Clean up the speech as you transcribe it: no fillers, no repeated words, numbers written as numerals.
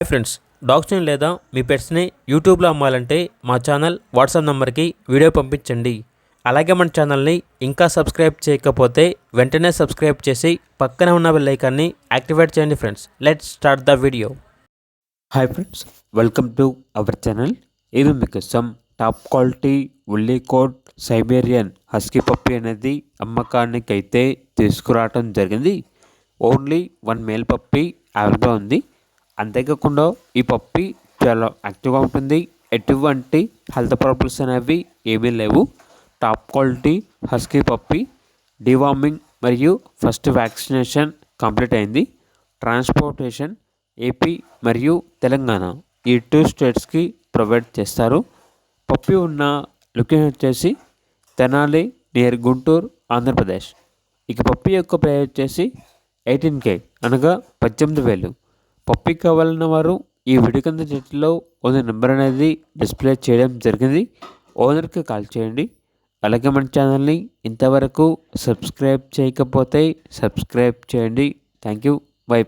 Hi friends, డాగ్స్ని లేదా మీ పెట్స్ని యూట్యూబ్లో అమ్మాలంటే మా ఛానల్ వాట్సాప్ నెంబర్కి వీడియో పంపించండి. అలాగే మన ఛానల్ని ఇంకా సబ్స్క్రైబ్ చేయకపోతే వెంటనే సబ్స్క్రైబ్ చేసి పక్కనే ఉన్న బెల్ ఐకాన్ని యాక్టివేట్ చేయండి. Friends, let's start the video. Hi friends, welcome to our channel. ఇది మీకోసం top quality woolly coat Siberian husky puppy అనేది అమ్మకానికి అయితే తీసుకురావడం జరిగింది. ఓన్లీ 1 మేల్ పప్పి అవైలబుల్ ఉంది. అంతేకాకుండా ఈ పప్పి చాలా యాక్టివ్గా ఉంటుంది. ఎటువంటి హెల్త్ ప్రాబ్లమ్స్ అనేవి ఏమీ లేవు. టాప్ క్వాలిటీ హస్కీ పప్పి డివార్మింగ్ మరియు ఫస్ట్ వ్యాక్సినేషన్ కంప్లీట్ అయింది. ట్రాన్స్పోర్టేషన్ ఏపీ మరియు తెలంగాణ ఈ 2 స్టేట్స్కి ప్రొవైడ్ చేస్తారు. పప్పి ఉన్న లొకేషన్ వచ్చేసి తెనాలి నియర్ గుంటూరు, ఆంధ్రప్రదేశ్. ఇక పప్పి యొక్క ప్రైస్ వచ్చేసి 18K అనగా 18,000. పప్పి కావాలన్న వారు ఈ వీడియో కింద చేతిలో ఓనర్ నెంబర్ అనేది డిస్ప్లే చేయడం జరిగింది. ఓనర్కి కాల్ చేయండి. అలాగే మన ఛానల్ని ఇంతవరకు సబ్స్క్రైబ్ చేయకపోతే సబ్స్క్రైబ్ చేయండి. Thank you. బై.